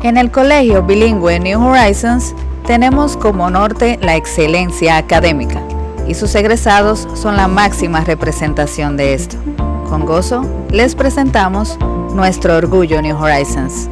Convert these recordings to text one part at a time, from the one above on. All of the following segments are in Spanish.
En el Colegio Bilingüe New Horizons tenemos como norte la excelencia académica y sus egresados son la máxima representación de esto. Con gozo les presentamos nuestro orgullo New Horizons.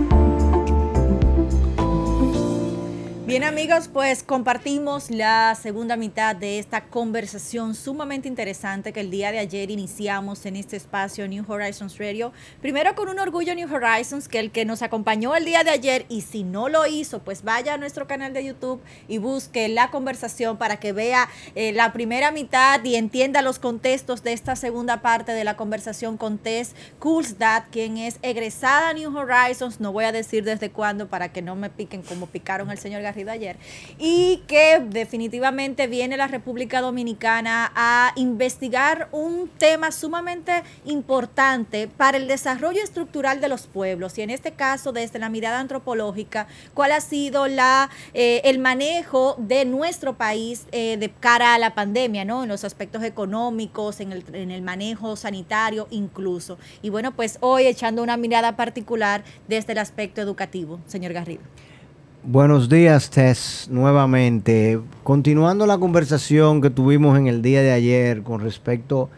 Bien amigos, pues compartimos la segunda mitad de esta conversación sumamente interesante que el día de ayer iniciamos en este espacio New Horizons Radio. Primero con un orgullo New Horizons, que el que nos acompañó el día de ayer, y si no lo hizo, pues vaya a nuestro canal de YouTube y busque la conversación para que vea la primera mitad y entienda los contextos de esta segunda parte de la conversación con Tess Kulstad, quien es egresada New Horizons, no voy a decir desde cuándo para que no me piquen como picaron al señor Garrido ayer, y que definitivamente viene la República Dominicana a investigar un tema sumamente importante para el desarrollo estructural de los pueblos, y en este caso desde la mirada antropológica, cuál ha sido el manejo de nuestro país de cara a la pandemia, ¿no? En los aspectos económicos, en el manejo sanitario incluso. Y bueno, pues hoy echando una mirada particular desde el aspecto educativo, señor Garrido. Buenos días, Tess, nuevamente. Continuando la conversación que tuvimos en el día de ayer con respecto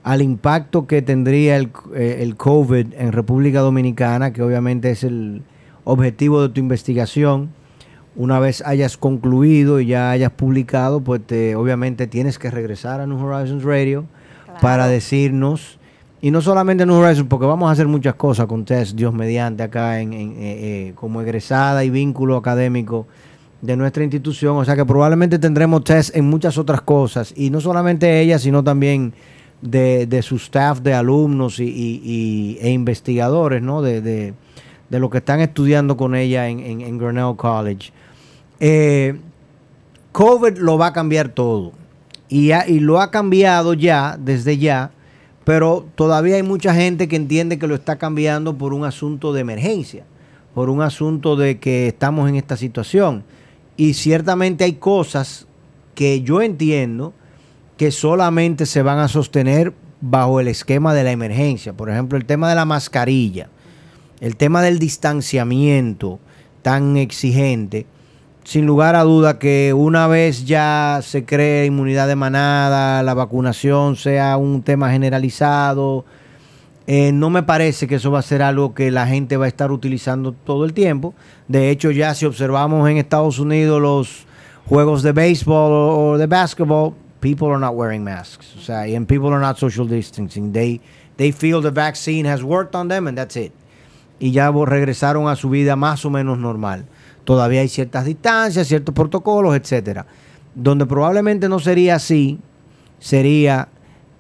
al impacto que tendría el COVID en República Dominicana, que obviamente es el objetivo de tu investigación. Una vez hayas concluido y ya hayas publicado, pues obviamente tienes que regresar a New Horizons Radio, claro, para decirnos. Y no solamente en New Horizons, porque vamos a hacer muchas cosas con Tess, Dios mediante, acá como egresada y vínculo académico de nuestra institución. O sea que probablemente tendremos Tess en muchas otras cosas. Y no solamente ella, sino también de su staff de alumnos e investigadores, ¿no? De lo que están estudiando con ella en Grinnell College. COVID lo va a cambiar todo. Y lo ha cambiado ya, desde ya. Pero todavía hay mucha gente que entiende que lo está cambiando por un asunto de emergencia, por un asunto de que estamos en esta situación. Y ciertamente hay cosas que yo entiendo que solamente se van a sostener bajo el esquema de la emergencia. Por ejemplo, el tema de la mascarilla, el tema del distanciamiento tan exigente. Sin lugar a duda que una vez ya se cree inmunidad de manada, la vacunación sea un tema generalizado, no me parece que eso va a ser algo que la gente va a estar utilizando todo el tiempo. De hecho, ya si observamos en Estados Unidos los juegos de béisbol o de basketball, people are not wearing masks. O sea, and people are not social distancing. They feel the vaccine has worked on them and that's it. Y ya regresaron a su vida más o menos normal. Todavía hay ciertas distancias, ciertos protocolos, etcétera. Donde probablemente no sería así, sería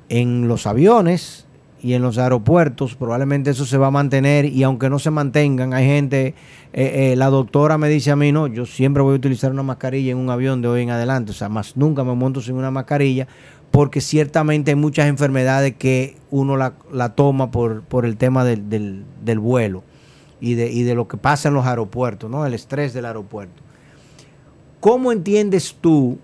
en los aviones y en los aeropuertos. Probablemente eso se va a mantener, y aunque no se mantengan, hay gente, la doctora me dice a mí, no, yo siempre voy a utilizar una mascarilla en un avión de hoy en adelante. O sea, más nunca me monto sin una mascarilla, porque ciertamente hay muchas enfermedades que uno la toma por el tema del vuelo. Y de lo que pasa en los aeropuertos, ¿no? El estrés del aeropuerto. ¿Cómo entiendes tú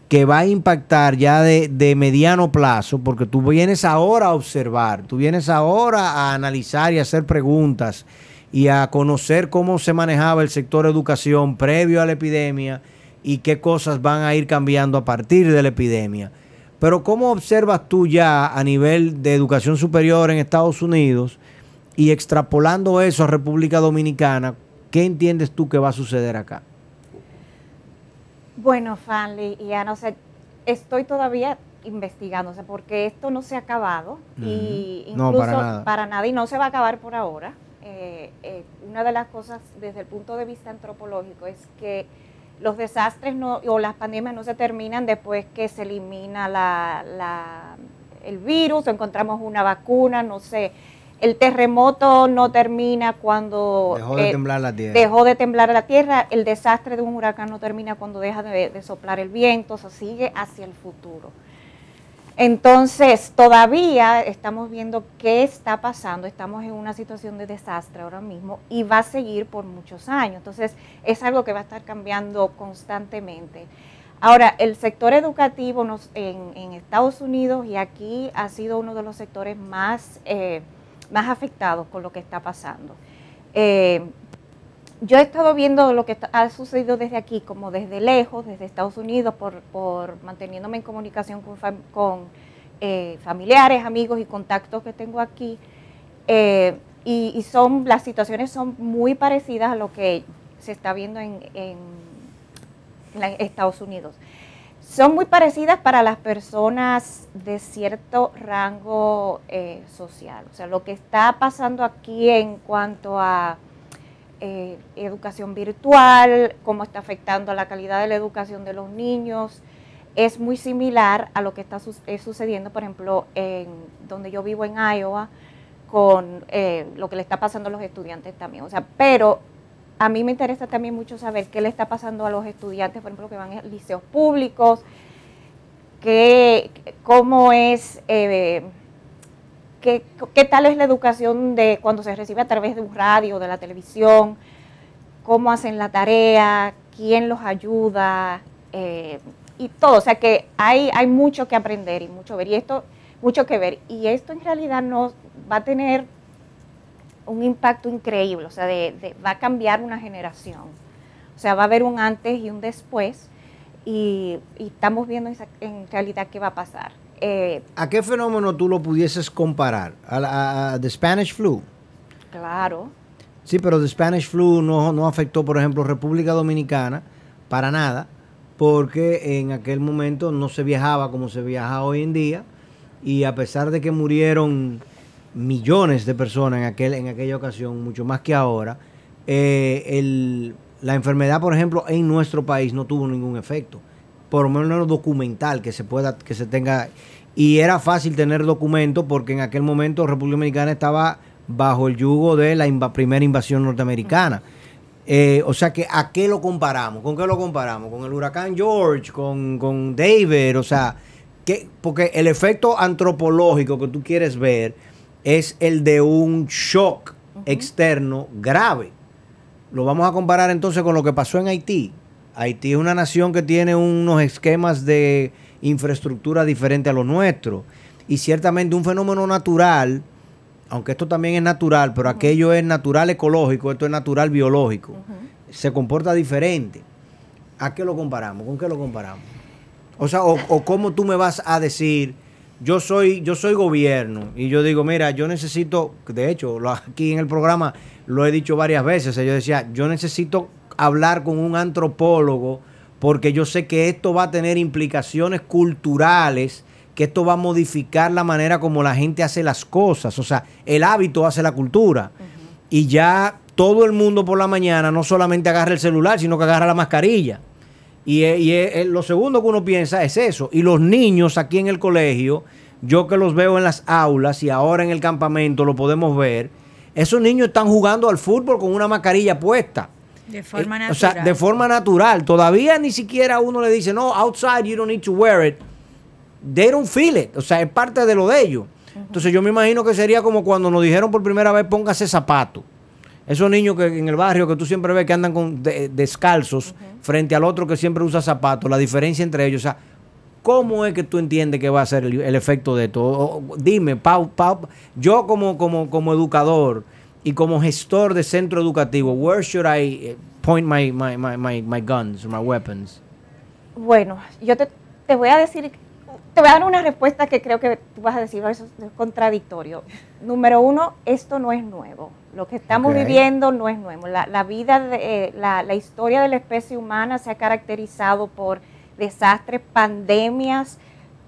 que va a impactar ya de mediano plazo? Porque tú vienes ahora a observar, tú vienes ahora a analizar y a hacer preguntas y a conocer cómo se manejaba el sector educación previo a la epidemia y qué cosas van a ir cambiando a partir de la epidemia. Pero ¿cómo observas tú ya a nivel de educación superior en Estados Unidos? Y extrapolando eso a República Dominicana, ¿qué entiendes tú que va a suceder acá? Bueno, Fanny, ya no sé, estoy todavía investigándose porque esto no se ha acabado. Y incluso no, para nada, y no se va a acabar por ahora. Una de las cosas desde el punto de vista antropológico es que los desastres o las pandemias no se terminan después que se elimina el virus, o encontramos una vacuna, no sé. El terremoto no termina cuando dejó de temblar la tierra. Dejó de temblar la tierra. El desastre de un huracán no termina cuando deja de soplar el viento. O sea, sigue hacia el futuro. Entonces, todavía estamos viendo qué está pasando. Estamos en una situación de desastre ahora mismo y va a seguir por muchos años. Entonces, es algo que va a estar cambiando constantemente. Ahora, el sector educativo en Estados Unidos y aquí ha sido uno de los sectores más afectados con lo que está pasando. yo he estado viendo lo que ha sucedido desde aquí, como desde lejos, desde Estados Unidos, por manteniéndome en comunicación con familiares, amigos y contactos que tengo aquí. Y las situaciones son muy parecidas a lo que se está viendo en Estados Unidos. Son muy parecidas para las personas de cierto rango social. O sea, lo que está pasando aquí en cuanto a educación virtual, cómo está afectando a la calidad de la educación de los niños, es muy similar a lo que está sucediendo, por ejemplo, en donde yo vivo en Iowa, con lo que le está pasando a los estudiantes también. O sea, pero a mí me interesa también mucho saber qué le está pasando a los estudiantes, por ejemplo, que van a liceos públicos, cómo es, qué tal es la educación de cuando se recibe a través de un radio, de la televisión, cómo hacen la tarea, quién los ayuda, y todo. O sea que hay mucho que aprender y mucho ver, y esto, mucho que ver. Y esto en realidad no va a tener un impacto increíble, o sea, va a cambiar una generación. O sea, va a haber un antes y un después, y estamos viendo en realidad qué va a pasar. ¿A qué fenómeno tú lo pudieses comparar? ¿A the Spanish flu? Claro. Sí, pero the Spanish flu no afectó, por ejemplo, República Dominicana para nada, porque en aquel momento no se viajaba como se viaja hoy en día, y a pesar de que murieron millones de personas en aquella ocasión, mucho más que ahora, la enfermedad, por ejemplo, en nuestro país no tuvo ningún efecto, por lo menos documental que se tenga, y era fácil tener documento porque en aquel momento República Dominicana estaba bajo el yugo de la primera invasión norteamericana. O sea que ¿a qué lo comparamos? ¿Con qué lo comparamos? ¿Con el huracán George? ¿Con David? O sea, porque el efecto antropológico que tú quieres ver es el de un shock externo grave. Lo vamos a comparar entonces con lo que pasó en Haití. Haití es una nación que tiene unos esquemas de infraestructura diferentes a los nuestros, y ciertamente un fenómeno natural, aunque esto también es natural, pero aquello es natural ecológico, esto es natural biológico, se comporta diferente. ¿A qué lo comparamos? ¿Con qué lo comparamos? O sea, o cómo tú me vas a decir, yo soy gobierno, y yo digo, mira, yo necesito, de hecho, aquí en el programa lo he dicho varias veces, yo decía, yo necesito hablar con un antropólogo porque yo sé que esto va a tener implicaciones culturales, que esto va a modificar la manera como la gente hace las cosas. O sea, el hábito hace la cultura. Y ya todo el mundo por la mañana no solamente agarra el celular, sino que agarra la mascarilla. Y lo segundo que uno piensa es eso. Y los niños aquí en el colegio, yo que los veo en las aulas y ahora en el campamento lo podemos ver, esos niños están jugando al fútbol con una mascarilla puesta. De forma natural. O sea, de forma natural. Todavía ni siquiera uno le dice, no, outside you don't need to wear it. They don't feel it. O sea, es parte de lo de ellos. Entonces yo me imagino que sería como cuando nos dijeron por primera vez, póngase zapatos. Esos niños que en el barrio que tú siempre ves que andan descalzos frente al otro que siempre usa zapatos, la diferencia entre ellos. O sea, ¿cómo es que tú entiendes que va a ser el efecto de esto? Dime, yo como educador y como gestor de centro educativo, where should I point my guns, my weapons? Bueno, yo te voy a decir, te voy a dar una respuesta que creo que tú vas a decir, eso es contradictorio. Número uno, esto no es nuevo. Lo que estamos viviendo no es nuevo. La historia de la especie humana se ha caracterizado por desastres, pandemias,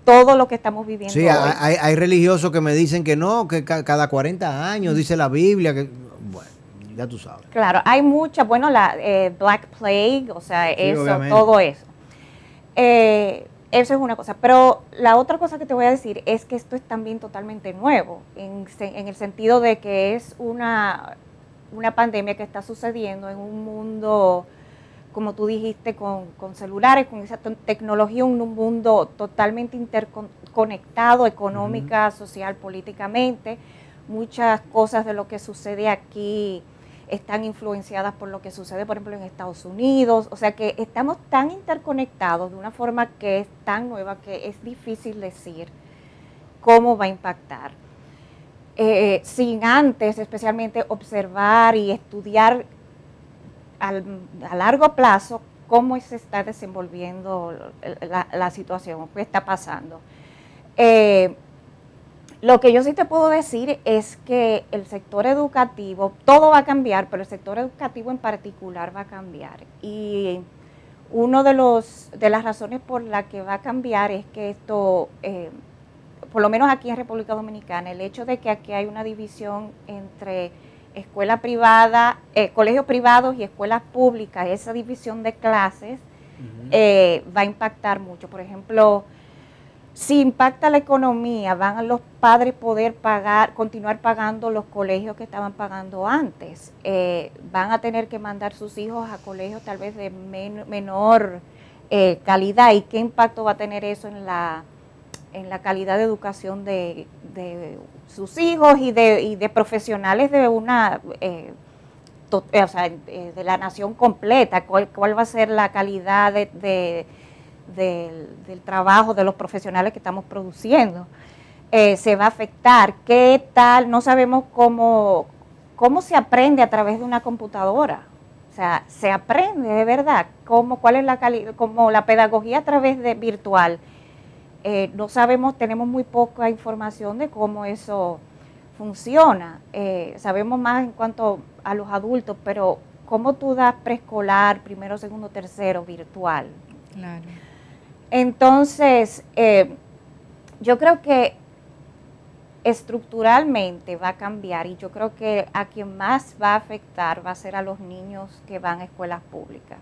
todo lo que estamos viviendo. Sí, hay religiosos que me dicen que no, que cada 40 años, dice la Biblia, que bueno, ya tú sabes. Claro, hay muchas, bueno, Black Plague, o sea, sí, eso, obviamente. Todo eso. Eso es una cosa, pero la otra cosa que te voy a decir es que esto es también totalmente nuevo, en el sentido de que es una pandemia que está sucediendo en un mundo, como tú dijiste, con celulares, con esa tecnología, un mundo totalmente interconectado, económica, social, políticamente. Muchas cosas de lo que sucede aquí están influenciadas por lo que sucede, por ejemplo, en Estados Unidos. O sea que estamos tan interconectados de una forma que es tan nueva que es difícil decir cómo va a impactar. Sin antes, especialmente, observar y estudiar a largo plazo cómo se está desenvolviendo la situación, qué está pasando. Lo que yo sí te puedo decir es que el sector educativo, todo va a cambiar, pero el sector educativo en particular va a cambiar. Y uno de las razones por la que va a cambiar es que esto, por lo menos aquí en República Dominicana, el hecho de que aquí hay una división entre escuela privada, colegios privados y escuelas públicas, esa división de clases va a impactar mucho. Por ejemplo, si impacta la economía, van a los padres poder continuar pagando los colegios que estaban pagando antes. Van a tener que mandar sus hijos a colegios tal vez de menor calidad. ¿Y qué impacto va a tener eso en la calidad de educación de sus hijos y de profesionales de de la nación completa? ¿Cuál va a ser la calidad del trabajo de los profesionales que estamos produciendo? Se va a afectar. ¿Qué tal? No sabemos cómo se aprende a través de una computadora. O sea, se aprende de verdad. ¿Cuál es la calidad? Como la pedagogía a través de virtual. No sabemos, tenemos muy poca información de cómo eso funciona. Sabemos más en cuanto a los adultos, pero ¿cómo tú das preescolar, primero, segundo, tercero, virtual? Claro. Entonces, yo creo que estructuralmente va a cambiar y yo creo que a quien más va a afectar va a ser a los niños que van a escuelas públicas.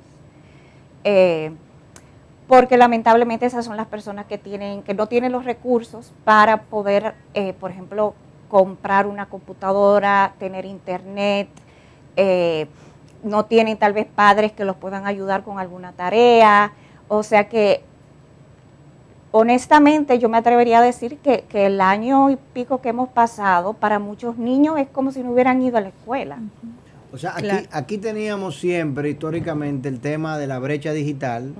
Porque lamentablemente esas son las personas que no tienen los recursos para poder, por ejemplo, comprar una computadora, tener internet, no tienen tal vez padres que los puedan ayudar con alguna tarea. O sea que, honestamente, yo me atrevería a decir que el año y pico que hemos pasado, para muchos niños es como si no hubieran ido a la escuela. O sea, Claro. aquí teníamos siempre, históricamente, el tema de la brecha digital,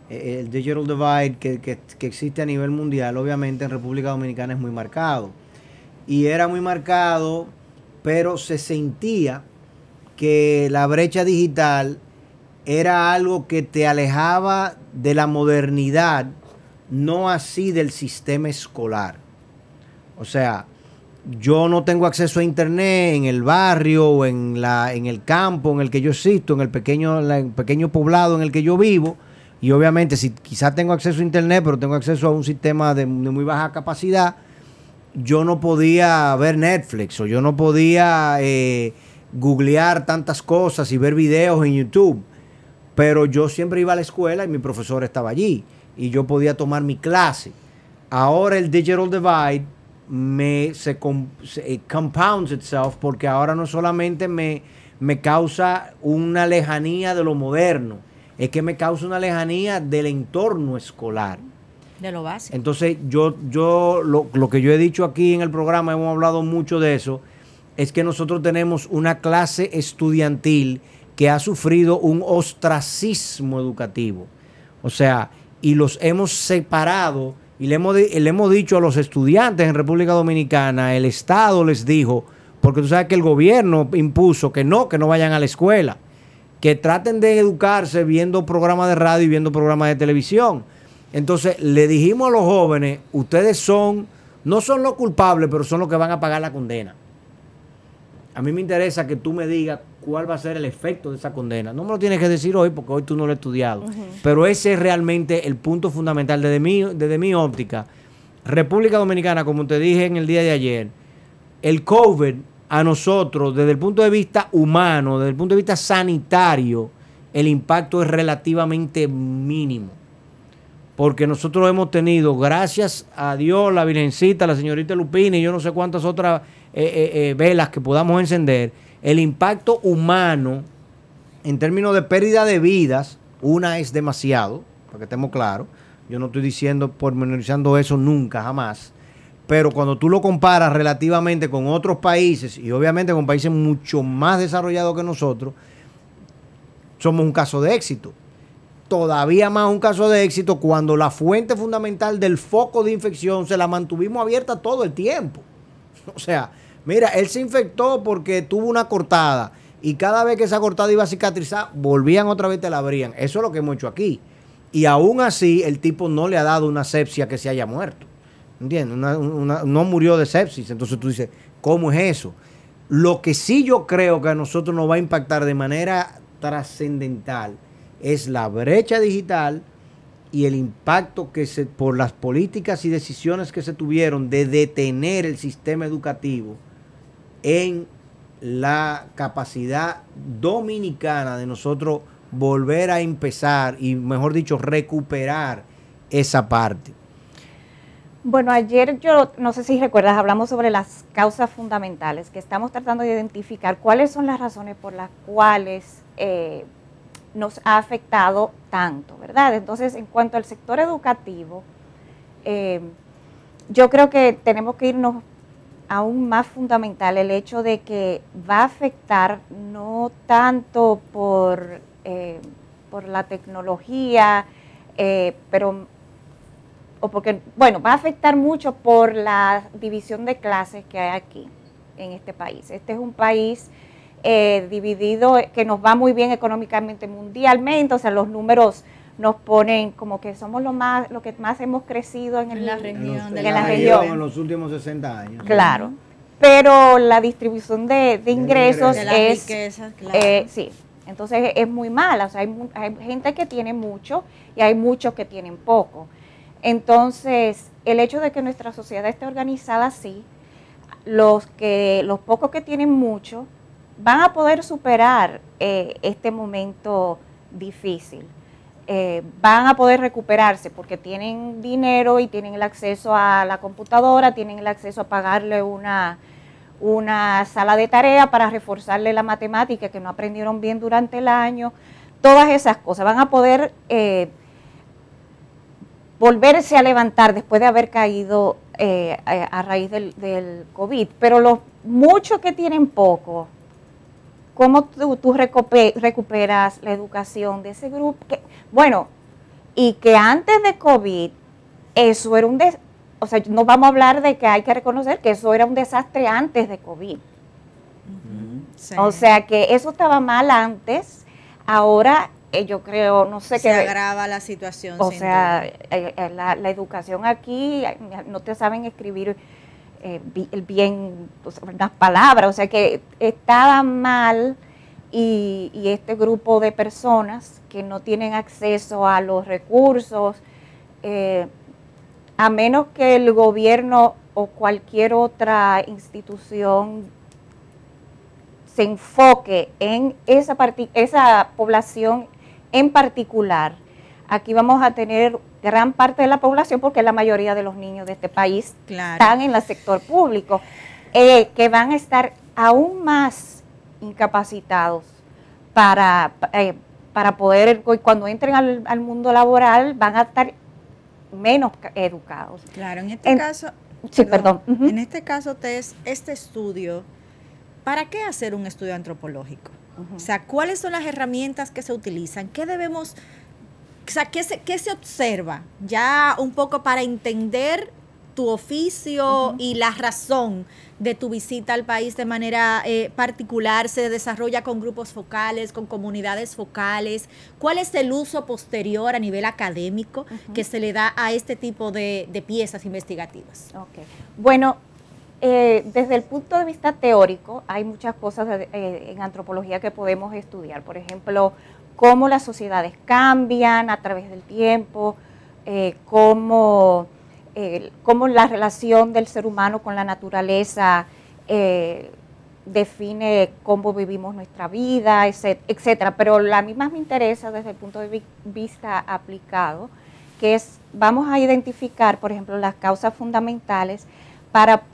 el digital divide que existe a nivel mundial, obviamente en República Dominicana es muy marcado. Y era muy marcado, pero se sentía que la brecha digital era algo que te alejaba de la modernidad, no así del sistema escolar. O sea, yo no tengo acceso a internet en el barrio o en el campo en el que yo existo, en el pequeño poblado en el que yo vivo, y obviamente si quizás tengo acceso a internet, pero tengo acceso a un sistema de muy baja capacidad, yo no podía ver Netflix o yo no podía googlear tantas cosas y ver videos en YouTube, pero yo siempre iba a la escuela y mi profesor estaba allí y yo podía tomar mi clase. Ahora el digital divide compounds itself, porque ahora no solamente me causa una lejanía de lo moderno, es que me causa una lejanía del entorno escolar. De lo básico. Entonces lo que yo he dicho aquí en el programa, hemos hablado mucho de eso, es que nosotros tenemos una clase estudiantil que ha sufrido un ostracismo educativo. O sea, y los hemos separado. Y le hemos dicho a los estudiantes en República Dominicana, el Estado les dijo, porque tú sabes que el gobierno impuso que no vayan a la escuela, que traten de educarse viendo programas de radio y viendo programas de televisión. Entonces le dijimos a los jóvenes, ustedes no son los culpables, pero son los que van a pagar la condena. A mí me interesa que tú me digas cuál va a ser el efecto de esa condena. No me lo tienes que decir hoy porque hoy tú no lo has estudiado. Pero ese es realmente el punto fundamental desde mi óptica. República Dominicana, como te dije en el día de ayer, el COVID a nosotros, desde el punto de vista humano, desde el punto de vista sanitario, el impacto es relativamente mínimo. Porque nosotros hemos tenido, gracias a Dios, la Virgencita, la señorita Lupina y yo no sé cuántas otras velas que podamos encender, el impacto humano en términos de pérdida de vidas, una es demasiado, para que estemos claros. Yo no estoy diciendo, pormenorizando eso nunca, jamás. Pero cuando tú lo comparas relativamente con otros países, y obviamente con países mucho más desarrollados que nosotros, somos un caso de éxito. Todavía más un caso de éxito cuando la fuente fundamental del foco de infección se la mantuvimos abierta todo el tiempo. O sea, mira, él se infectó porque tuvo una cortada Y cada vez que esa cortada iba a cicatrizar, volvían otra vez y te la abrían. Eso es lo que hemos hecho aquí. Y aún así, el tipo no le ha dado una sepsia que se haya muerto. ¿Entiendes? No murió de sepsis. Entonces tú dices, ¿cómo es eso? Lo que sí yo creo que a nosotros nos va a impactar de manera trascendental es la brecha digital y el impacto que por las políticas y decisiones que se tuvieron de detener el sistema educativo en la capacidad dominicana de nosotros volver a empezar y, mejor dicho, recuperar esa parte. Bueno, ayer yo, no sé si recuerdas, hablamos sobre las causas fundamentales, que estamos tratando de identificar cuáles son las razones por las cuales nos ha afectado tanto, ¿verdad? Entonces, en cuanto al sector educativo, yo creo que tenemos que irnos aún más fundamental, el hecho de que va a afectar no tanto por la tecnología, va a afectar mucho por la división de clases que hay aquí en este país. Este es un país dividido, que nos va muy bien económicamente mundialmente, o sea, los números nos ponen como que somos lo que más hemos crecido en la región. En los últimos 60 años. Claro, pero la distribución de ingresos de la riqueza, claro. Sí, entonces es muy mala, o sea, hay gente que tiene mucho y hay muchos que tienen poco. Entonces, el hecho de que nuestra sociedad esté organizada así, los pocos que tienen mucho van a poder superar este momento difícil. Van a poder recuperarse porque tienen dinero y tienen el acceso a la computadora, tienen el acceso a pagarle una sala de tarea para reforzarle la matemática que no aprendieron bien durante el año. Todas esas cosas van a poder volverse a levantar después de haber caído a raíz del COVID. Pero los muchos que tienen poco, ¿cómo tú recuperas la educación de ese grupo? Y que antes de COVID, eso era o sea, no vamos a hablar de que hay que reconocer que eso era un desastre antes de COVID. Sí. O sea, que eso estaba mal antes, ahora yo creo, no sé qué. Se agrava la situación. O sea, la educación aquí, no te saben escribir bien las palabras, o sea que estaba mal y este grupo de personas que no tienen acceso a los recursos, a menos que el gobierno o cualquier otra institución se enfoque en esa población en particular, aquí vamos a tener gran parte de la población, porque la mayoría de los niños de este país están en el sector público, que van a estar aún más incapacitados para poder, cuando entren al mundo laboral, van a estar menos educados. Claro, en este caso, sí, perdón. En este caso, Tess, este estudio, ¿para qué hacer un estudio antropológico? O sea, ¿cuáles son las herramientas que se utilizan? ¿Qué debemos, o sea, qué se observa ya un poco para entender tu oficio y la razón de tu visita al país de manera particular? ¿Se desarrolla con grupos focales, con comunidades focales? ¿Cuál es el uso posterior a nivel académico que se le da a este tipo de piezas investigativas? Okay. Bueno, desde el punto de vista teórico, hay muchas cosas en antropología que podemos estudiar. Por ejemplo, cómo las sociedades cambian a través del tiempo, cómo la relación del ser humano con la naturaleza define cómo vivimos nuestra vida, etcétera. Pero a mí más me interesa desde el punto de vista aplicado, que es, vamos a identificar, por ejemplo, las causas fundamentales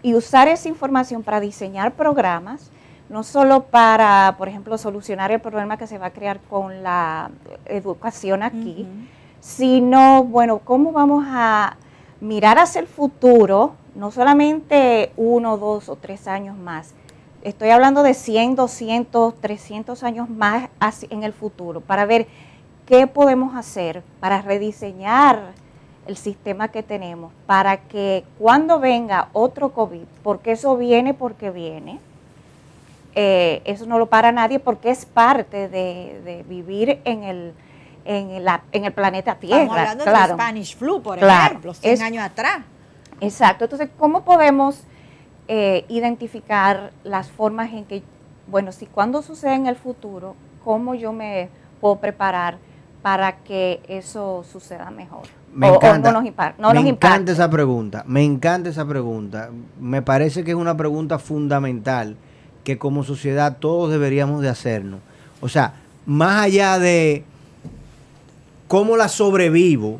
y usar esa información para diseñar programas, no solo para, por ejemplo, solucionar el problema que se va a crear con la educación aquí, sino, bueno, cómo vamos a mirar hacia el futuro, no solamente 1, 2 o 3 años más. Estoy hablando de 100, 200, 300 años más en el futuro, para ver qué podemos hacer para rediseñar el sistema que tenemos, para que cuando venga otro COVID, porque eso viene porque viene, eso no lo para nadie porque es parte de vivir en el planeta Tierra. Estamos hablando del Spanish Flu, por ejemplo, 100 años atrás. Exacto. Entonces, ¿cómo podemos identificar las formas en que, bueno, si cuando sucede en el futuro, cómo yo me puedo preparar para que eso suceda mejor? Me encanta, me encanta esa pregunta, me encanta esa pregunta. Me parece que es una pregunta fundamental que como sociedad todos deberíamos de hacernos. O sea, más allá de cómo la sobrevivo,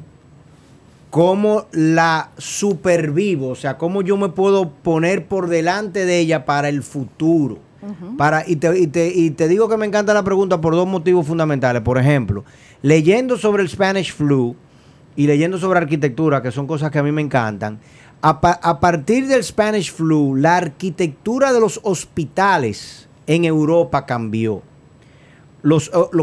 cómo la supervivo, o sea, cómo yo me puedo poner por delante de ella para el futuro. Y te digo que me encanta la pregunta por dos motivos fundamentales. Por ejemplo, leyendo sobre el Spanish Flu y leyendo sobre arquitectura, que son cosas que a mí me encantan, a partir del Spanish Flu, la arquitectura de los hospitales en Europa cambió.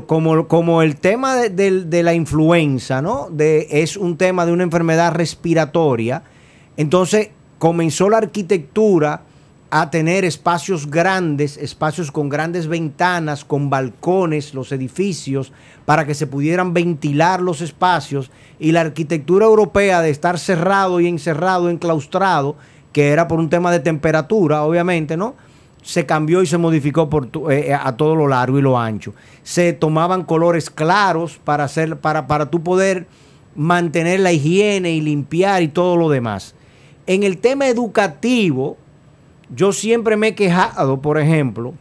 Como el tema de la influenza, ¿no? Es un tema de una enfermedad respiratoria, entonces comenzó la arquitectura a tener espacios grandes, espacios con grandes ventanas, con balcones, los edificios, para que se pudieran ventilar los espacios, y la arquitectura europea de estar cerrado y encerrado, enclaustrado, que era por un tema de temperatura, obviamente, ¿no? Se cambió y se modificó a todo lo largo y lo ancho. Se tomaban colores claros para tú poder mantener la higiene y limpiar y todo lo demás. En el tema educativo, yo siempre me he quejado, por ejemplo,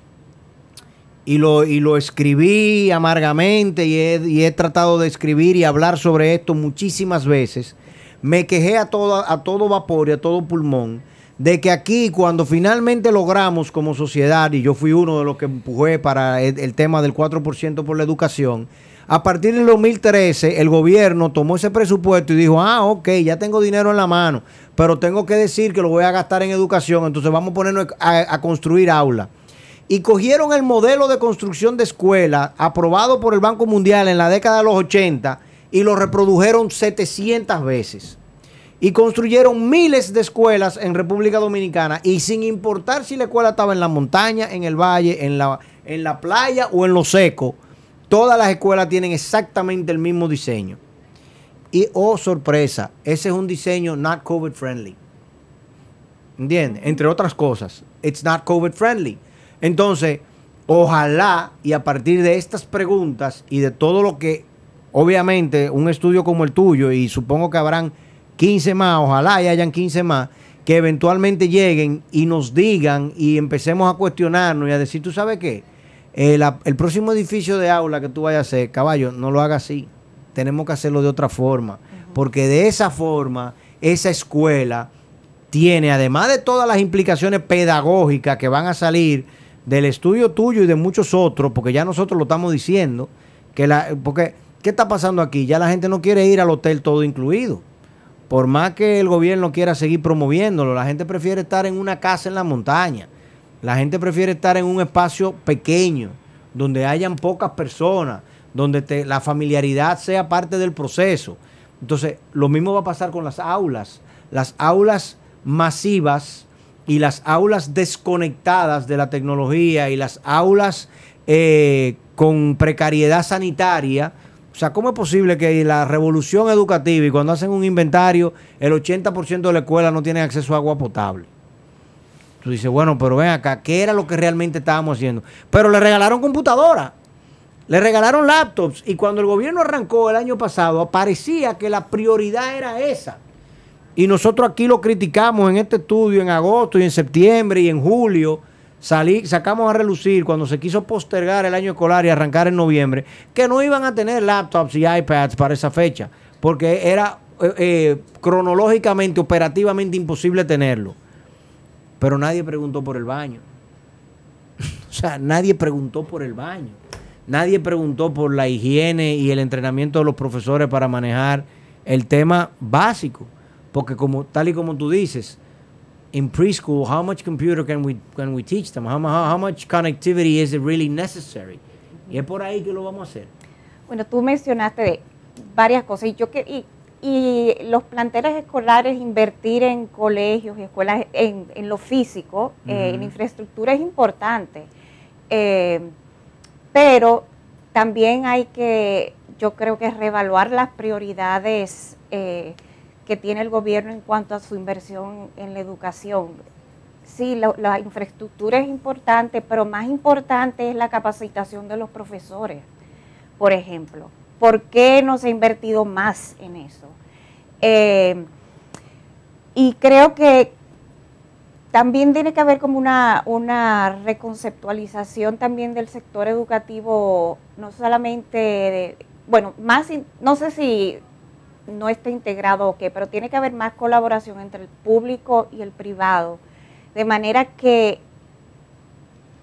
y lo escribí amargamente y he tratado de escribir y hablar sobre esto muchísimas veces. Me quejé a todo vapor y a todo pulmón de que aquí, cuando finalmente logramos como sociedad, y yo fui uno de los que empujé para el tema del 4% por la educación, a partir del 2013 el gobierno tomó ese presupuesto y dijo, ok, ya tengo dinero en la mano, pero tengo que decir que lo voy a gastar en educación, entonces vamos a ponernos a construir aulas. Y cogieron el modelo de construcción de escuelas aprobado por el Banco Mundial en la década de los 80 y lo reprodujeron 700 veces. Y construyeron miles de escuelas en República Dominicana, y sin importar si la escuela estaba en la montaña, en el valle, en la playa o en lo seco, todas las escuelas tienen exactamente el mismo diseño. Y, oh sorpresa, ese es un diseño not COVID friendly. ¿Entiendes? Entre otras cosas, it's not COVID friendly. Entonces, ojalá, y a partir de estas preguntas y de todo lo que, obviamente, un estudio como el tuyo, y supongo que habrán 15 más, ojalá y hayan 15 más, que eventualmente lleguen y nos digan y empecemos a cuestionarnos y a decir, ¿tú sabes qué? El próximo edificio de aula que tú vayas a hacer, caballo, no lo hagas así. Tenemos que hacerlo de otra forma. Porque de esa forma, esa escuela tiene, además de todas las implicaciones pedagógicas que van a salir del estudio tuyo y de muchos otros, porque ya nosotros lo estamos diciendo, porque ¿qué está pasando aquí? Ya la gente no quiere ir al hotel todo incluido. Por más que el gobierno quiera seguir promoviéndolo, la gente prefiere estar en una casa en la montaña. La gente prefiere estar en un espacio pequeño, donde hayan pocas personas, donde la familiaridad sea parte del proceso. Entonces, lo mismo va a pasar con las aulas masivas y las aulas desconectadas de la tecnología y las aulas con precariedad sanitaria. O sea, ¿cómo es posible que la revolución educativa, y cuando hacen un inventario, el 80% de la escuela no tiene acceso a agua potable? Tú dices, bueno, pero ven acá, ¿qué era lo que realmente estábamos haciendo? Pero le regalaron computadoras, le regalaron laptops, y cuando el gobierno arrancó el año pasado, parecía que la prioridad era esa. Y nosotros aquí lo criticamos en este estudio en agosto y en septiembre y en julio. Sacamos a relucir cuando se quiso postergar el año escolar y arrancar en noviembre, que no iban a tener laptops y iPads para esa fecha, porque era cronológicamente, operativamente imposible tenerlo. Pero nadie preguntó por el baño. O sea, nadie preguntó por el baño. Nadie preguntó por la higiene y el entrenamiento de los profesores para manejar el tema básico. Porque tal y como tú dices, in preschool, how much computer can we teach them? How much connectivity is it really necessary? Y es por ahí que lo vamos a hacer. Bueno, tú mencionaste varias cosas y los planteles escolares, invertir en colegios y escuelas en lo físico, en infraestructura es importante. Pero también hay que, yo creo que reevaluar las prioridades que tiene el gobierno en cuanto a su inversión en la educación. Sí, la infraestructura es importante, pero más importante es la capacitación de los profesores, por ejemplo. ¿Por qué no se ha invertido más en eso? Y creo que también tiene que haber como una reconceptualización también del sector educativo, no solamente, no sé si no está integrado o qué, pero tiene que haber más colaboración entre el público y el privado, de manera que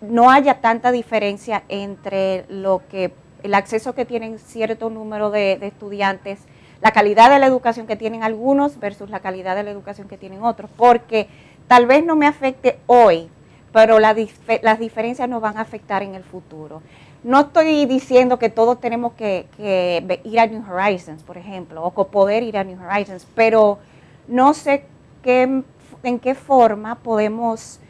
no haya tanta diferencia entre el acceso que tienen cierto número de estudiantes, la calidad de la educación que tienen algunos versus la calidad de la educación que tienen otros, porque tal vez no me afecte hoy, pero las diferencias nos van a afectar en el futuro. No estoy diciendo que todos tenemos que ir a New Horizons, por ejemplo, o poder ir a New Horizons, pero no sé en qué forma podemos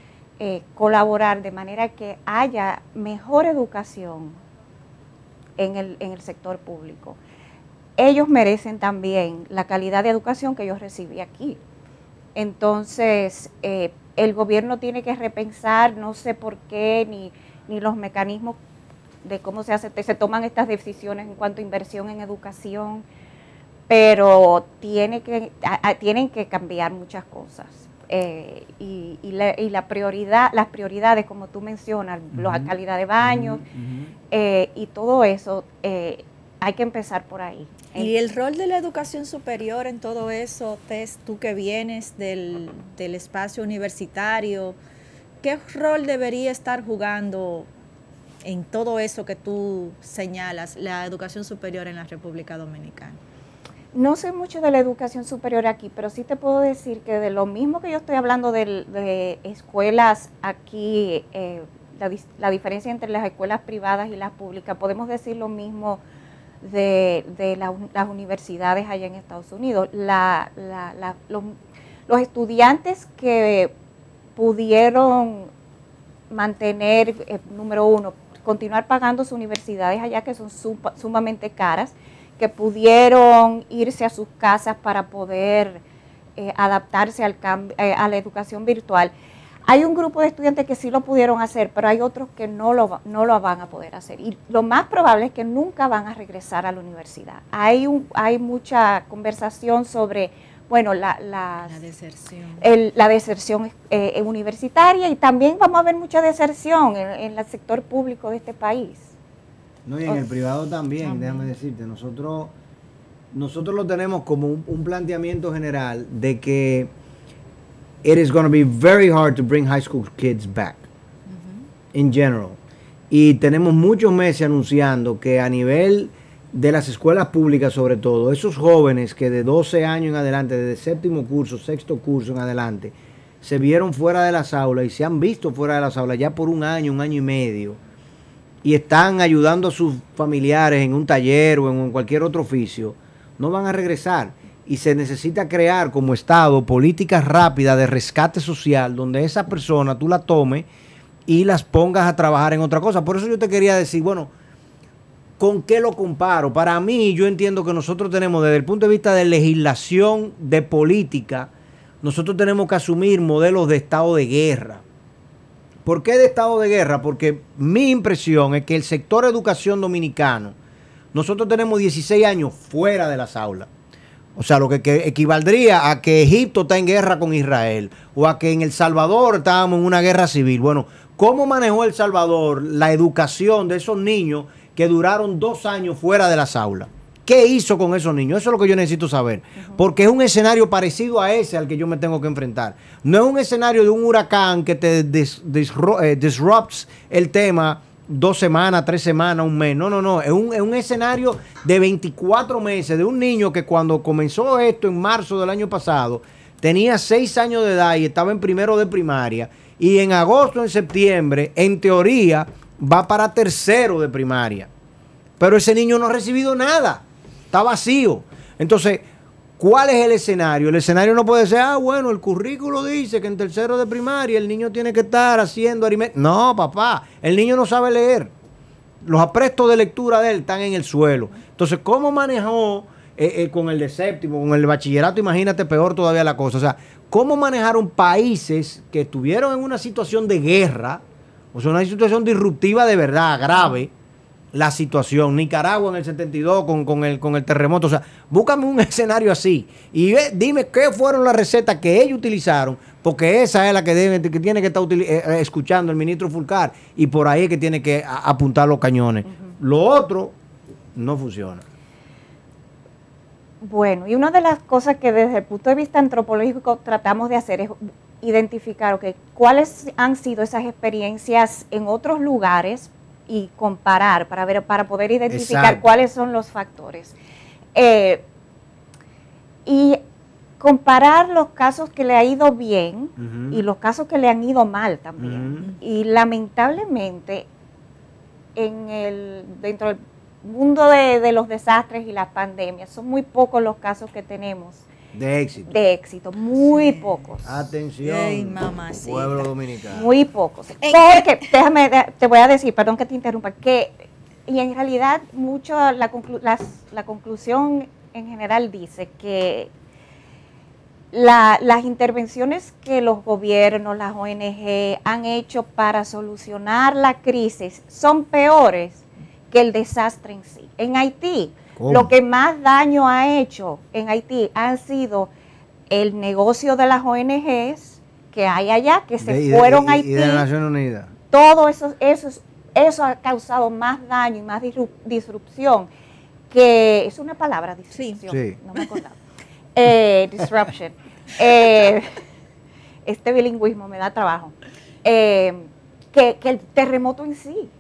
colaborar de manera que haya mejor educación en el sector público. Ellos merecen también la calidad de educación que yo recibí aquí. Entonces, el gobierno tiene que repensar, no sé por qué, ni los mecanismos de cómo se toman estas decisiones en cuanto a inversión en educación, pero tienen que cambiar muchas cosas. Y las prioridades, como tú mencionas, la calidad de baños, y todo eso, hay que empezar por ahí. Y el rol de la educación superior en todo eso, Tess, tú que vienes del espacio universitario, ¿qué rol debería estar jugando en todo eso que tú señalas, la educación superior en la República Dominicana? No sé mucho de la educación superior aquí, pero sí te puedo decir que de lo mismo que yo estoy hablando de escuelas aquí, la diferencia entre las escuelas privadas y las públicas, podemos decir lo mismo de las universidades allá en Estados Unidos. Los estudiantes que pudieron mantener, número uno, continuar pagando sus universidades allá, que son sumamente caras, que pudieron irse a sus casas para poder adaptarse a la educación virtual. Hay un grupo de estudiantes que sí lo pudieron hacer, pero hay otros que no lo van a poder hacer. Y lo más probable es que nunca van a regresar a la universidad. Hay mucha conversación sobre, la deserción. La deserción universitaria, y también vamos a ver mucha deserción en el sector público de este país. No, y en el privado también, déjame decirte, nosotros lo tenemos como un planteamiento general de que it is going to be very hard to bring high school kids back, in general. Y tenemos muchos meses anunciando que a nivel de las escuelas públicas, sobre todo, esos jóvenes que de 12 años en adelante, desde séptimo curso, sexto curso en adelante, se vieron fuera de las aulas y se han visto fuera de las aulas ya por un año y medio, y están ayudando a sus familiares en un taller o en cualquier otro oficio, no van a regresar. Y se necesita crear como Estado políticas rápidas de rescate social donde esa persona tú la tomes y las pongas a trabajar en otra cosa. Por eso yo te quería decir, ¿con qué lo comparo? Para mí, yo entiendo que nosotros tenemos, desde el punto de vista de legislación, de política, nosotros tenemos que asumir modelos de estado de guerra. ¿Por qué de estado de guerra? Porque mi impresión es que el sector educación dominicano, nosotros tenemos 16 años fuera de las aulas. O sea, lo que equivaldría a que Egipto está en guerra con Israel o a que en El Salvador estábamos en una guerra civil. Bueno, ¿cómo manejó El Salvador la educación de esos niños que duraron 2 años fuera de las aulas? ¿Qué hizo con esos niños? Eso es lo que yo necesito saber. Porque es un escenario parecido a ese al que yo me tengo que enfrentar. No es un escenario de un huracán que te disrupts el tema 2 semanas, 3 semanas, un mes. No. Es un escenario de 24 meses de un niño que cuando comenzó esto en marzo del año pasado tenía 6 años de edad y estaba en primero de primaria. Y en agosto, en septiembre, en teoría, va para tercero de primaria. Pero ese niño no ha recibido nada. Está vacío. Entonces, ¿cuál es el escenario? El escenario no puede ser, bueno, el currículo dice que en tercero de primaria el niño tiene que estar haciendo aritmética. No, papá, el niño no sabe leer. Los aprestos de lectura de él están en el suelo. Entonces, ¿cómo manejó con el de séptimo, con el bachillerato? Imagínate, peor todavía la cosa. O sea, ¿cómo manejaron países que estuvieron en una situación de guerra, o sea, una situación disruptiva de verdad, grave, la situación? Nicaragua en el 72 con el terremoto. O sea, búscame un escenario así y dime qué fueron las recetas que ellos utilizaron, porque esa es la que tiene que estar escuchando el ministro Fulcar, y por ahí es que tiene que apuntar los cañones. Lo otro no funciona. Bueno, y una de las cosas que desde el punto de vista antropológico tratamos de hacer es identificar cuáles han sido esas experiencias en otros lugares y comparar para poder identificar Exacto. cuáles son los factores. Y comparar los casos que le ha ido bien y los casos que le han ido mal también. Y lamentablemente, dentro del mundo de los desastres y las pandemias, son muy pocos los casos que tenemos De éxito. de éxito, muy pocos. Atención, Ay, mamacita. pueblo dominicano. Muy pocos. Porque, te voy a decir, perdón que te interrumpa, y en realidad la conclusión en general dice que las intervenciones que los gobiernos, las ONG han hecho para solucionar la crisis son peores que el desastre en sí. En Haití, ¿cómo? Lo que más daño ha hecho en Haití han sido el negocio de las ONGs que hay allá, que se fueron a Haití. Y de las Naciones Unidas. Todo eso ha causado más daño y más disrupción, que es una palabra, disrupción, Sí. no me acordaba. Disruption. Este bilingüismo me da trabajo. Que el terremoto en sí.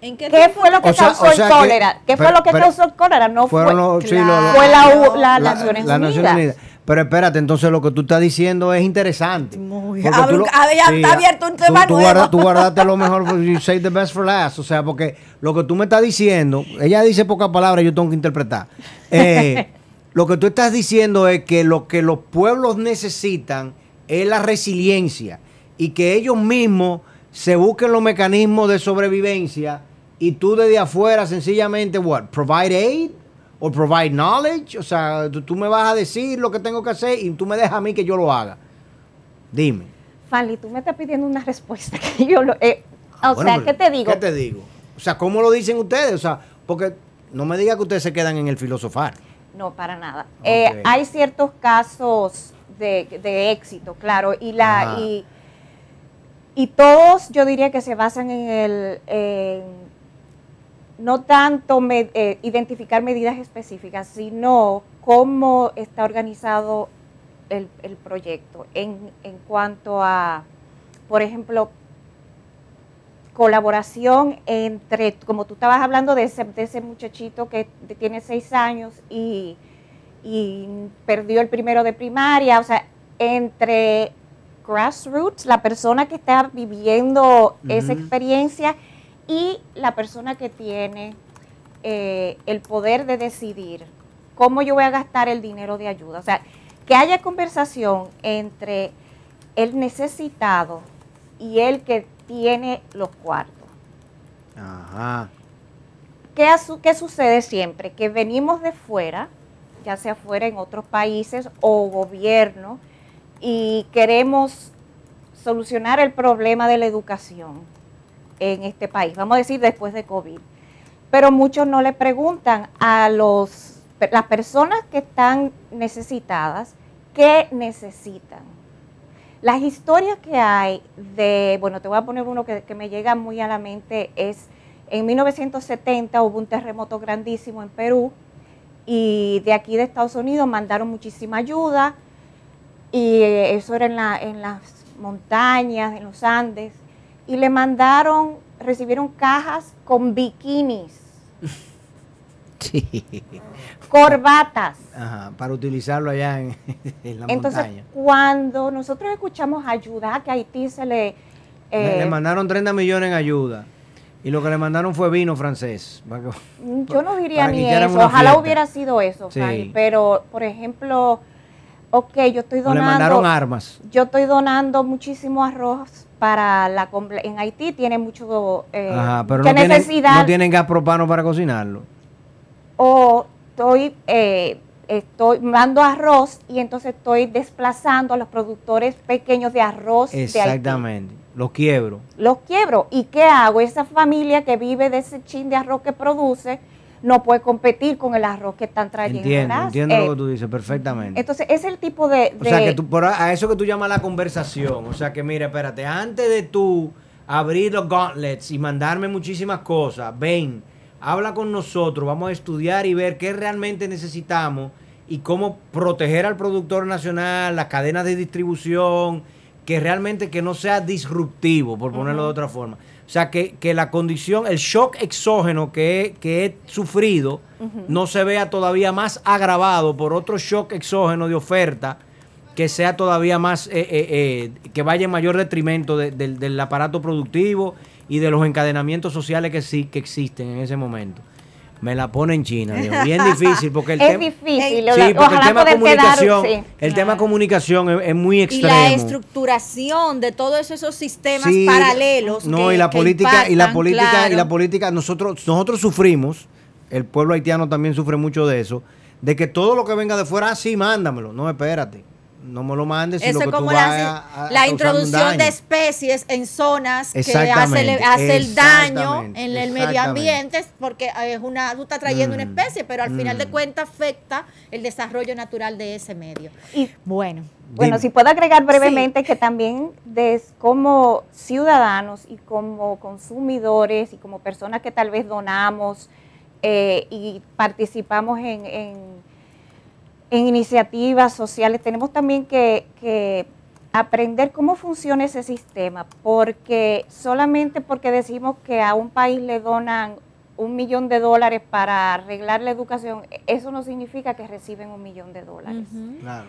¿En ¿Qué fue lo que causó el cólera? ¿Qué fue lo que causó el cólera? No fue las Naciones Unidas. Pero espérate, entonces lo que tú estás diciendo es interesante. Está abierto un tema nuevo. Tú guardaste lo mejor, you say the best for last. O sea, porque lo que tú me estás diciendo, ella dice pocas palabras, yo tengo que interpretar. Lo que tú estás diciendo es que lo que los pueblos necesitan es la resiliencia, y que ellos mismos se busquen los mecanismos de sobrevivencia, y tú desde afuera sencillamente, provide aid o provide knowledge. O sea, tú me vas a decir lo que tengo que hacer y tú me dejas a mí que yo lo haga. Dime. Fanny, tú me estás pidiendo una respuesta que yo ¿qué te digo? ¿Qué te digo? O sea, ¿cómo lo dicen ustedes? O sea, porque no me diga que ustedes se quedan en el filosofar. No, para nada. Okay. Hay ciertos casos de éxito, claro, y todos yo diría que se basan en no tanto identificar medidas específicas, sino cómo está organizado el proyecto en cuanto a, por ejemplo, colaboración entre, como tú estabas hablando de ese muchachito que tiene 6 años y perdió el primero de primaria, o sea, entre grassroots, la persona que está viviendo esa experiencia, y la persona que tiene el poder de decidir cómo yo voy a gastar el dinero de ayuda. O sea, que haya conversación entre el necesitado y el que tiene los cuartos. Ajá. ¿Qué sucede siempre? Que venimos de fuera, ya sea fuera en otros países o gobierno, y queremos solucionar el problema de la educación en este país, vamos a decir después de COVID. Pero muchos no le preguntan a las personas que están necesitadas qué necesitan. Las historias que hay te voy a poner uno que me llega muy a la mente, es en 1970 hubo un terremoto grandísimo en Perú, y de aquí de Estados Unidos mandaron muchísima ayuda, y eso era en las montañas, en los Andes, y recibieron cajas con bikinis, Sí. corbatas. Ajá, para utilizarlo allá en la Entonces, montaña. cuando nosotros escuchamos ayuda, que a Haití se le Le mandaron 30 millones en ayuda. Y lo que le mandaron fue vino francés. Yo no diría para que ni hicieran eso, una ojalá fiesta. hubiera sido eso, Sí. Fanny, pero por ejemplo, ok, yo estoy O le donando, mandaron armas. yo estoy donando muchísimo arroz para en Haití tiene mucho Ajá, pero mucha necesidad, no tienen gas propano para cocinarlo. o estoy dando arroz y entonces estoy desplazando a los productores pequeños de arroz de Haití. Exactamente. Los quiebro. Los quiebro. ¿Y qué hago? Esa familia que vive de ese chin de arroz que produce no puede competir con el arroz que están trayendo. Entiendo lo que tú dices perfectamente. Entonces, es el tipo de... O sea, que a eso que tú llamas la conversación. O sea, que mira, espérate, antes de tú abrir los gauntlets y mandarme muchísimas cosas, ven, habla con nosotros, vamos a estudiar y ver qué realmente necesitamos y cómo proteger al productor nacional, las cadenas de distribución, que realmente que no sea disruptivo, por ponerlo de otra forma. O sea, que la condición, el shock exógeno que he sufrido, no se vea todavía más agravado por otro shock exógeno de oferta, que sea todavía más, que vaya en mayor detrimento del aparato productivo y de los encadenamientos sociales que existen en ese momento. Me la pone en China, Dios. Bien difícil, porque el es tema... difícil, Sí, porque el tema poder comunicación, quedar, sí. el tema comunicación es muy Y extremo. la estructuración de todos esos sistemas Sí, paralelos. no, y la política, claro. y la política, nosotros sufrimos, el pueblo haitiano también sufre mucho de eso, de que todo lo que venga de fuera, sí, mándamelo. No, espérate. No me lo mandes si Eso lo es que tú como vas la causarme introducción un de daño. especies en zonas que Exactamente, hace el daño exactamente, en el medio ambiente, porque tú estás trayendo una especie, pero al final de cuentas afecta el desarrollo natural de ese medio. Y Bueno, Bueno, Dime. si puedo agregar brevemente que también como ciudadanos y como consumidores y como personas que tal vez donamos y participamos en iniciativas sociales, tenemos también que aprender cómo funciona ese sistema, porque solamente porque decimos que a un país le donan $1 millón para arreglar la educación, eso no significa que reciben $1 millón. Claro.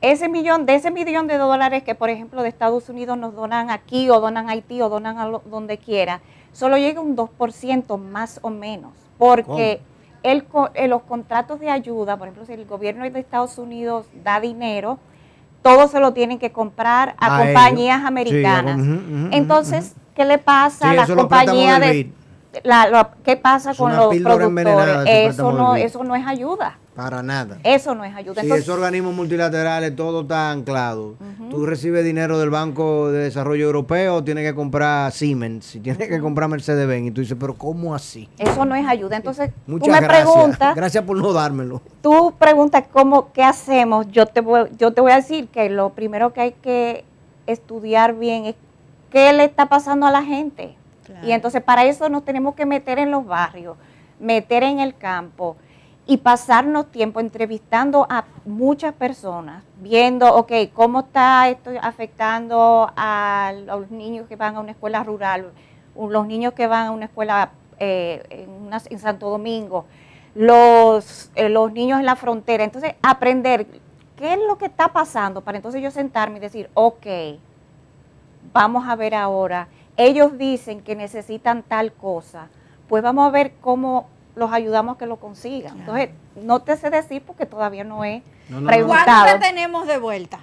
De ese millón de dólares que, por ejemplo, de Estados Unidos nos donan aquí o donan a Haití o donan donde quiera, solo llega un 2% más o menos, porque los contratos de ayuda, por ejemplo, si el gobierno de Estados Unidos da dinero, todo se lo tienen que comprar a compañías ellos. americanas. Sí, Entonces, ¿qué le pasa a las eso lo compañías préstamos del de... BID. ¿Qué pasa Es con una los píldora envenenada, productores? ese préstamo del BID. Eso no es ayuda. Para nada. Eso no es ayuda. Sí, Entonces, esos organismos multilaterales, todo está anclado. Tú recibes dinero del Banco de Desarrollo Europeo, tienes que comprar Siemens, y tienes que comprar Mercedes-Benz. Y tú dices, pero ¿cómo así? eso no es ayuda. Entonces, Muchas tú me gracias. preguntas, Gracias por no dármelo. ¿qué hacemos? Yo te voy a decir que lo primero que hay que estudiar bien es qué le está pasando a la gente. Claro. Y entonces para eso nos tenemos que meter en los barrios, meter en el campo y pasarnos tiempo entrevistando a muchas personas, viendo, cómo está esto afectando a los niños que van a una escuela rural, los niños que van a una escuela en Santo Domingo, los niños en la frontera. Entonces, aprender qué es lo que está pasando para entonces yo sentarme y decir, vamos a ver ahora, ellos dicen que necesitan tal cosa, pues vamos a ver cómo los ayudamos a que lo consigan. Entonces, no te sé decir porque todavía no he preguntado. ¿cuánto tenemos de vuelta?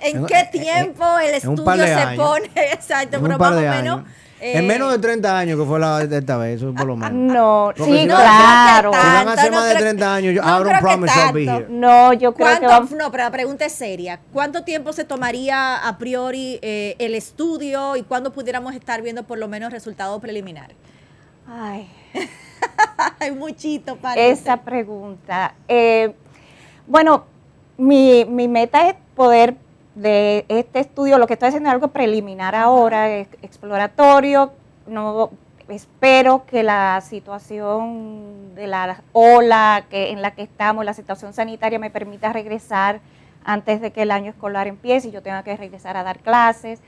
¿En qué tiempo el estudio se pone? Exacto, pero más o menos. En menos de 30 años que fue esta vez, eso por lo menos. No, Porque sí, si claro. Si van a ser No más de creo- 30 años, yo no I don't creo que promise I'll be tanto. here. No, yo creo que vamos. No, pero la pregunta es seria. ¿Cuánto tiempo se tomaría a priori el estudio y cuándo pudiéramos estar viendo por lo menos resultados preliminares? Ay, Hay muchito para esa pregunta. Bueno, mi meta es poder de este estudio, lo que estoy haciendo es algo preliminar ahora, exploratorio. No espero que la situación de la ola en la que estamos, la situación sanitaria, me permita regresar antes de que el año escolar empiece y yo tenga que regresar a dar clases.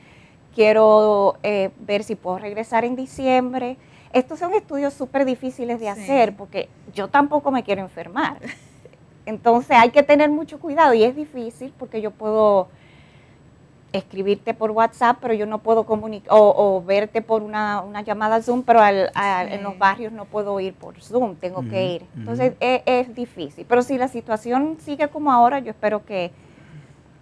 Quiero ver si puedo regresar en diciembre. Estos son estudios súper difíciles de hacer porque yo tampoco me quiero enfermar. Entonces hay que tener mucho cuidado y es difícil porque yo puedo escribirte por WhatsApp, pero yo no puedo comunicar, o verte por una llamada Zoom, pero en los barrios no puedo ir por Zoom, tengo que ir. Entonces es difícil. Pero si la situación sigue como ahora, yo espero que,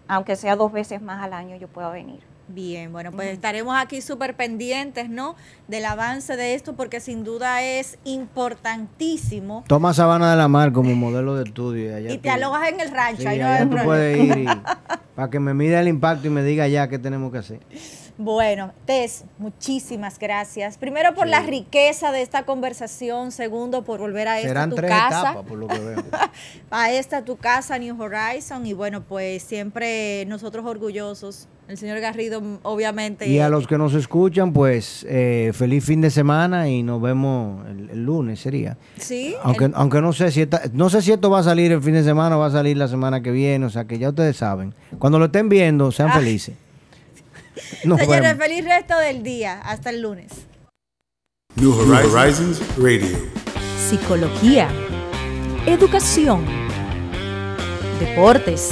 aunque sea 2 veces más al año, yo pueda venir. Bien, bueno, pues estaremos aquí súper pendientes, ¿no?, del avance de esto, porque sin duda es importantísimo. Toma Sabana de la Mar como modelo de estudio. Y te alojas en el rancho. Sí, ahí no allá hay tú problema. puedes ir para que me mida el impacto y me diga ya qué tenemos que hacer. Bueno, Tess, muchísimas gracias. Primero por la riqueza de esta conversación, segundo por volver a Serán esta tu 3 casa. etapas, por lo que veo. A esta tu casa, New Horizon, y bueno, pues siempre nosotros orgullosos. El señor Garrido, obviamente. Y a los que nos escuchan, pues feliz fin de semana y nos vemos el lunes, sería. Sí. Aunque no sé si esto va a salir el fin de semana o va a salir la semana que viene, o sea que ya ustedes saben. Cuando lo estén viendo, sean felices. Señores, feliz resto del día. Hasta el lunes. New Horizons Radio. Psicología, educación, deportes,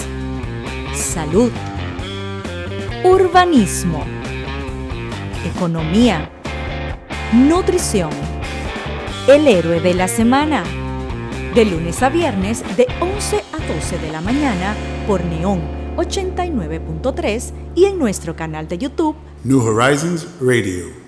salud, urbanismo, economía, nutrición. El héroe de la semana. De lunes a viernes de 11 a 12 de la mañana por Neon 89.3 y en nuestro canal de YouTube New Horizons Radio.